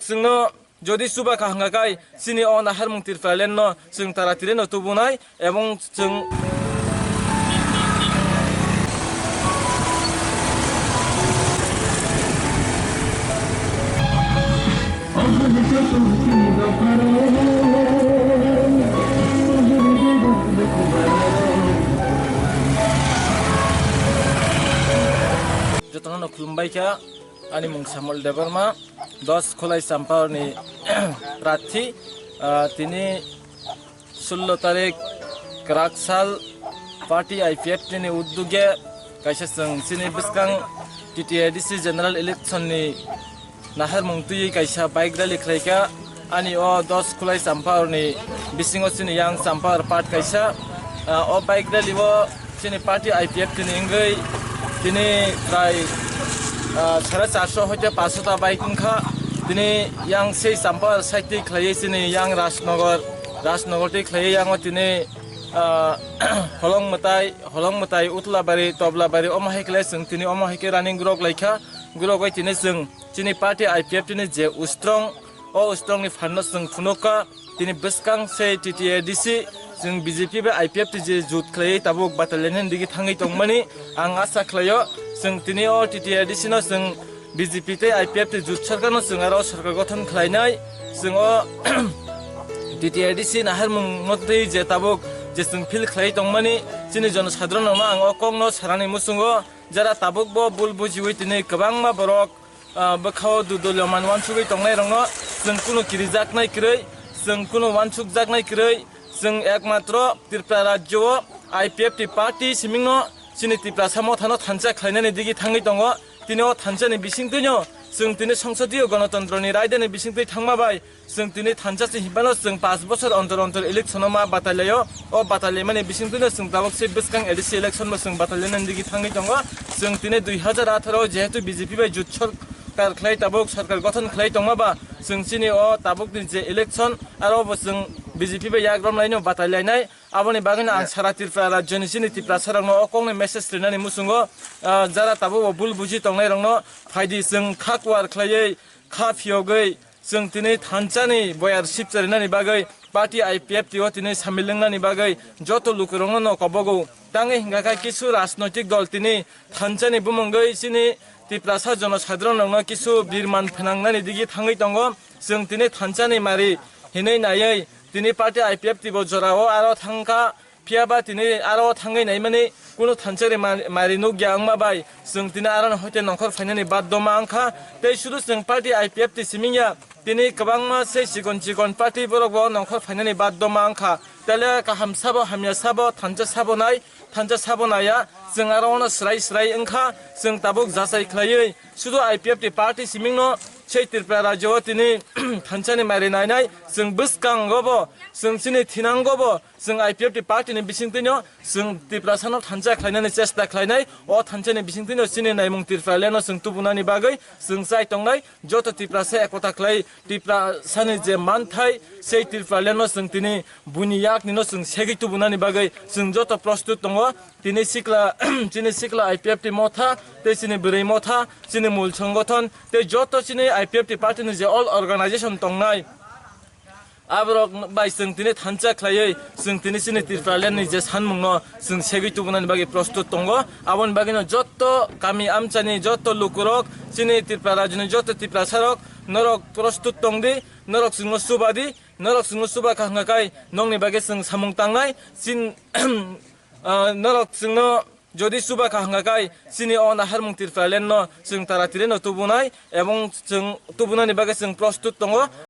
जोंनो যদি সুবা কাহাঙ্গাকাই সিনি অ নাহার মুং তিরফালেন ন जों তারাতিরে ন তুবুনাই এবং जों যতন খুলুমবাইকা ani mung Samuel Debarma 10 খোলাই চাম্পাওনি প্রার্থী তিনি 16 তারিখ করাকসাল পার্টি আইপিএফ তিনি উদ্যোগে কাইসা जों সিনি বিসকাং টিটিএডিসি জেনারেল ইলেকশননি নাহার মুংতুই কাইসা বাইক র্যালি খাইকা ani o 10 খোলাই চাম্পাওনি বিসিংও সিনি ইয়াং চাম্পার পার্ট কাইসা o বাইক র্যালি ও সিনি পার্টি আইপিএফ তিনি ইংগৈ তিনি প্রায় 450 হইতে 500টা বাইক ওংখা তিনি ইয়াং সেই চাম্পার সাইটি খাইয়ে সিনি ইয়াং রাজনগরটি খাইয়ে ইয়াং তিনি হলংমতাই উতলাবাড়ি তবলাবাড়ি অমাহাইকলাই जों তিনি অমাহাইকে রানিং গ্রক লাইখা গ্রগই তিনি जों চিনি পার্টি আইপিএফ তিনি যে উস্ত্রং ও উস্ত্রংনি ফান্ড जों ফুনকা তিনি বিসকাং সেই টিটিএডিসি जों বিজেপি বে আইপিএফ যে জুত খাইয়ে তাবুক বাটালিয়ন দিগি থাঙ্গি তংমানি আং আশা খাইयो जों তিনি ও টিটিএডিসি ন जों বিজেপি তে আইপিএফ তে জুত সরকার ন जों আরো সরকার গঠন খাইনাই जों ও টিটিএডিসি নাহার মুং মধ্যে যে তাবুক যে जों ফিল খাই তংমানি চিনি জনসাধারণ ন আং অকং ন সারানি মুসুঙ্গো যারা তাবুক ব বুল বুজিউই তিনি গোबांमा বরক বখাও দুদল মানওয়ান সুগৈ তংনাই রং जों কুনো কিরিজাক নাই ক্রৈ जों কুনো ওয়ানসুক জাক নাই ক্রৈ जों একমাত্র ত্রিপুরা রাজ্য আইপিএফ টি পার্টি সিমিং ন চিনি ত্রিপুরা সামো থানো থানচা খাইনানি দিগি থাঙ্গি দङ তিনিও থানচানি বিसिंतैनो जों তিনি সংসদীয় গণতন্ত্রনি রায়দানি বিसिंतै थांमाबाय जों তিনি থানচাসি হিবানো जों 5 বছর অন্তর ইলেকশনও মা বাতালাयो ও বাতালে মানে বিसिंतैनो जों তাবক সে বিসকাং এডিসি ইলেকশন মা जों বাতালেনানি দিগি থাঙ্গি দङ जों তিনি 2018 যেহেতু বিজেপি বাই জুত সরকার খাই তাবক সরকার গঠন খাই দङমাবা जों চিনি ও তাবক যে ইলেকশন আর जों বিজেপি বাই ইয়াগ্রম লাইনো বাতালাইনাই aboni bagina ang sara tirpra rajyoni sini tipra sarangno okongni message rinani musungo jara tabo bul buji tongnai rongno phaidi जों khakwar khlaiei kha phiogei जों tini thanchani boyar sipcharinani bagai party IPF tio tini samilengani bagai joto lukurongno no kobogo tangi hingakai kisu rajnoitik dol tini thanchani bumongei sini Tripura জনসাধারণ রংনো কিছু বিরমান ফেনাংনানি দিগি থাঙ্গি দङ जों tini thanchani mari hinai nayei তিনি party IPF tube জরাও আরো থাঙ্কা ফিয়াবা তিনি আরো থাঙ্গै নাই মানে কোনো থানচারে মারিনো গ্যাংমাবাই जों তিনি আরো হইতে নখর ফাইনানি বাদদমা আংখা তে শুধু जों পার্টি আইপিএফ টি সিমিয়া তিনি গোबांमा সে সিগন পার্টি বরগো নখর ফাইনানি বাদদমা আংখা তালে কাহাম সাবো হামিয়া সাবো থানচা সাবো নায়া जों আরো ন স্রাই আংখা जों তাবুক যাচাই খাইयै শুধু আইপিএফ টি পার্টি সিমিংনো সেই ত্রিপুরা রাজ্য তিনি থানচানি মারিনাই जों বিসকাংগবো जों সিনি থিনাংগবো जों আইপিএফ টি পার্টিনি বিसिंतैनो जों ত্রিপুরা সানো থানচা খাইনানি চেষ্টা খাইনাই ও থানচানি বিसिंतैनो সিনি নাইমুং ত্রিপুরালেনো जों তুবুনানি বাগै जों চাই তংনাই যত ত্রিপুরা সে একতা খাই ত্রিপুরা সানি যে মানথাই সেই ত্রিপুরালেনো जों তিনি বুনিয়াক নিনো जों সেগি তুবুনানি বাগै जों যত প্রস্তুত দङ তিনি সিকলা আইপিএফ টি মথা তে সিনি বरै মথা সিনি মূল সংগঠন তে যত সিনি আইপিএফ টি পার্টিনি যে অল অর্গানাইজেশন তংনাই আবরক বাই जों তিনি থানচা খাইयै जों তিনি সিনি ত্রিপুরালেননি যে সানমুংনো जों সেগি তুবুনানি বাগै প্রস্তুত দङ আবন বাগিনো যত কামি আমচানি যত লুকুরক সিনি ত্রিপুরা রাজ্যনি যত ত্রিপুরা সারক নরক প্রস্তুত দংদি নরক जोंनो सुबा खांगाकाय नंनि बागै जों सामुं तांनाय सिन नरक जोंनो যদি সুবা খাহাঙ্গাকাই সিনি অ নাহার মুং ত্রিপুরালেন ন जों তারাতিরে ন তুবুনাই এবং जों তুবুনানি বাগै जों প্রস্তুত দङ